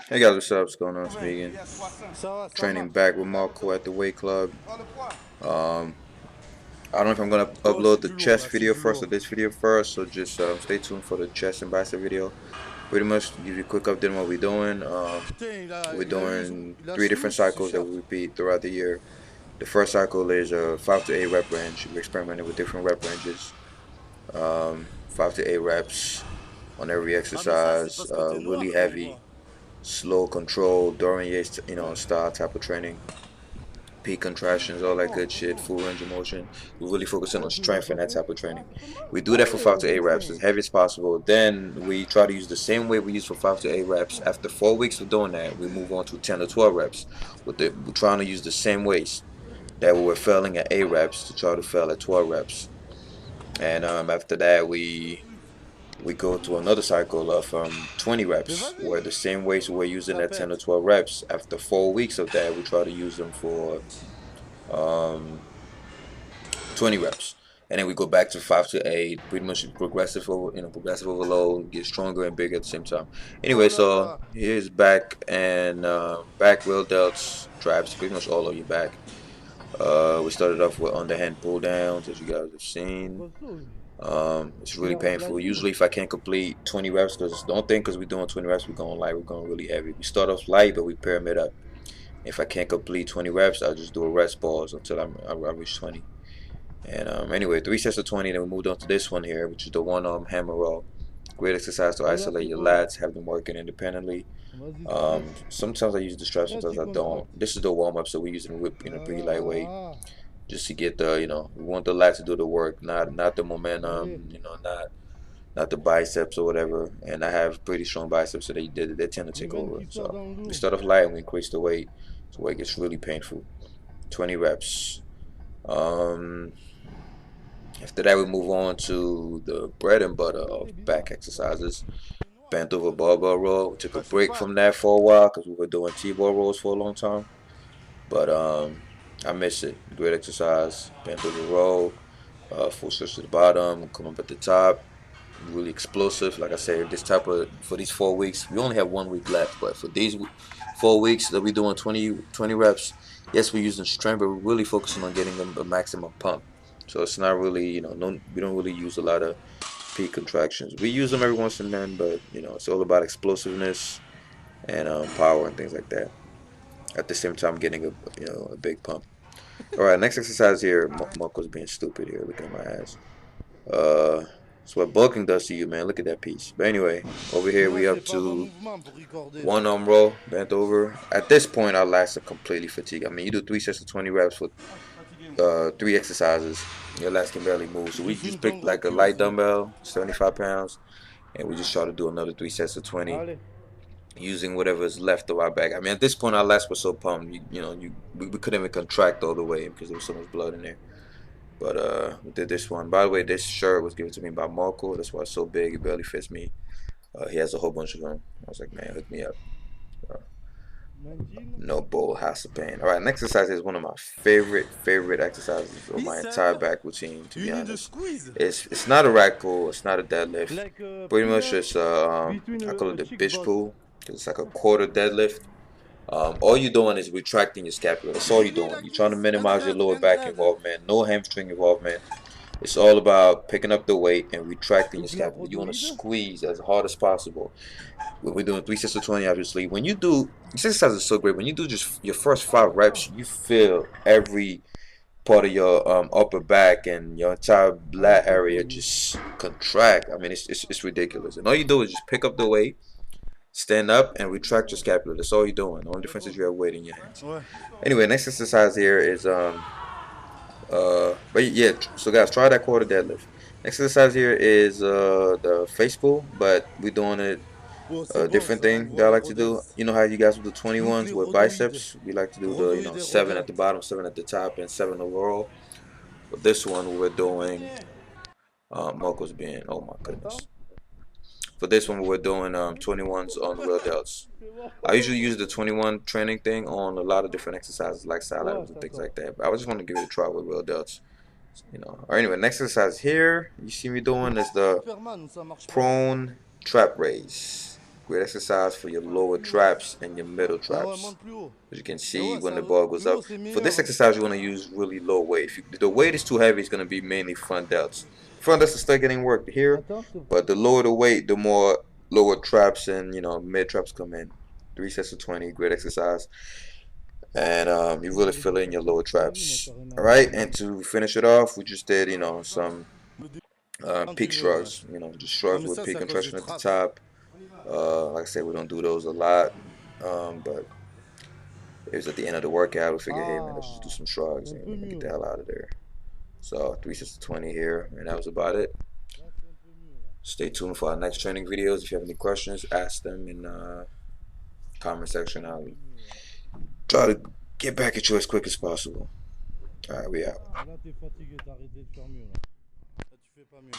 Hey guys, what's up? What's going on? It's me again. Training back with Marco at the weight club. Um, I don't know if I'm gonna upload the chest video first or this video first, so just stay tuned for the chest and bicep video. Pretty much give you a quick update on what we're doing. We're doing 3 different cycles that we repeat throughout the year. The first cycle is a 5 to 8 rep range. We're experimenting with different rep ranges. 5 to 8 reps on every exercise. Really heavy, slow control, Dorian Yates, style type of training. Peak contractions, all that good shit, full range of motion. We're really focusing on strength and that type of training. We do that for 5 to 8 reps as heavy as possible. Then we try to use the same weight we use for 5 to 8 reps. After 4 weeks of doing that, we move on to 10 to 12 reps. We're trying to use the same weights that we were failing at 8 reps to try to fail at 12 reps. And after that, we go to another cycle of 20 reps, where the same weights we're using at 10 to 12 reps. After 4 weeks of that, we try to use them for um, 20 reps, and then we go back to 5 to 8. Pretty much progressive over, progressive overload, get stronger and bigger at the same time. Anyway, so here's back and back wheel delts, traps, pretty much all of your back. We started off with underhand pull downs, as you guys have seen. It's really painful. Usually, if I can't complete 20 reps, because we're doing 20 reps, we're going light, we're going really heavy. We start off light, but we pyramid up. If I can't complete 20 reps, I'll just do a rest pause until I reach 20. And anyway, 3 sets of 20. Then we moved on to this one here, which is the one-arm hammer row. Great exercise to isolate your lats, have them working independently. Sometimes I use the straps, sometimes I don't. This is the warm-up, so we're using whip, pretty lightweight, just to get the, we want the lats to do the work, not the momentum, not the biceps or whatever. And I have pretty strong biceps, so they tend to take over. So we start off light and we increase the weight, so it gets really painful. 20 reps. After that, we move on to the bread and butter of back exercises. Bent over barbell row. We took a break from that for a while because we were doing T-bar rows for a long time. But I miss it. Great exercise. Bent over row. Full stretch to the bottom. Come up at the top. Really explosive. Like I said, for these 4 weeks, we only have 1 week left. But for these 4 weeks that we're doing 20 reps, yes, we're using strength, but we're really focusing on getting a maximum pump. So it's not really, we don't really use a lot of peak contractions. We use them every once and then, but it's all about explosiveness and power and things like that. At the same time, getting a big pump. All right, next exercise here. Marco's being stupid here. Look at my ass. It's what bulking does to you, man. Look at that piece. But anyway, over here we up to one arm row, bent over. At this point, our lats are completely fatigued. I mean, you do 3 sets of 20 reps for 3 exercises. Your lats can barely move. So we just picked like a light dumbbell, 75 pounds, and we just try to do another 3 sets of 20 using whatever's left of our back. I mean, at this point, our lats were so pumped, we couldn't even contract all the way because there was so much blood in there. But we did this one. By the way, this shirt was given to me by Marco. That's why it's so big. It barely fits me. He has a whole bunch of them. I was like, man, hook me up. Uh, no bull, house of pain. All right, next exercise is one of my favorite exercises of my entire back routine. To be honest, it's not a rack pull. It's not a deadlift. Pretty much it's I call it the bitch pull because it's like a quarter deadlift. All you're doing is retracting your scapula. That's all you're doing. You're trying to minimize your lower back involvement, no hamstring involvement. It's all about picking up the weight and retracting your scapula. You want to squeeze as hard as possible. We're doing 3 sets of 20, obviously. When you do, this exercise is so great. When you do just your first 5 reps, you feel every part of your upper back and your entire lat area just contract. I mean, it's ridiculous. And all you do is just pick up the weight, stand up, and retract your scapula. That's all you're doing. The only difference is you have weight in your hands. Anyway, next exercise here is but yeah, so guys, try that quarter deadlift. Next exercise here is the face pull, but we're doing it a different thing that I like to do. You know how you guys do the 21s with biceps? We like to do the 7 at the bottom, 7 at the top, and 7 overall. But this one we're doing Moko's being, oh my goodness. For this one we're doing 21s on wheel delts. I usually use the 21 training thing on a lot of different exercises like side items and things like that. But I just want to give it a try with wheel delts. Or anyway, next exercise here you see me doing is the prone trap raise. Great exercise for your lower traps and your middle Ah ouais, traps. monte plus haut. As you can Mais see, ouais, when ça, the bar goes plus haut, up. c'est For this meilleur. Hein. exercise, you want to use really low weight. If the weight is too heavy, it's going to be mainly front delts. Front delts will start getting worked here, Attends, s'il te plaît. but the lower the weight, the more lower traps and mid traps come in. 3 sets of 20, great exercise, and you really fill in your lower traps. All right, and to finish it off, we just did some Quand tu peak veux, ouais. shrugs. Just Non, shrugs mais with ça, c'est peak à cause des contraction at the traps. top. Like I said, we don't do those a lot, but it was at the end of the workout. We figured, hey man, let's just do Ah, some c'est shrugs un and peu get mieux, the là. hell out of there. So 3 sets of 20 here, and that was about it. Là, c'est un peu mieux, là. Stay tuned for our next training videos. If you have any questions, ask them in comment C'est section. un I'll peu mieux, là. try to get back at you as quick as possible. All right, we out. Mais là, t'es fatigué, t'as arrêté de faire mieux, là. Là, tu fais pas mieux.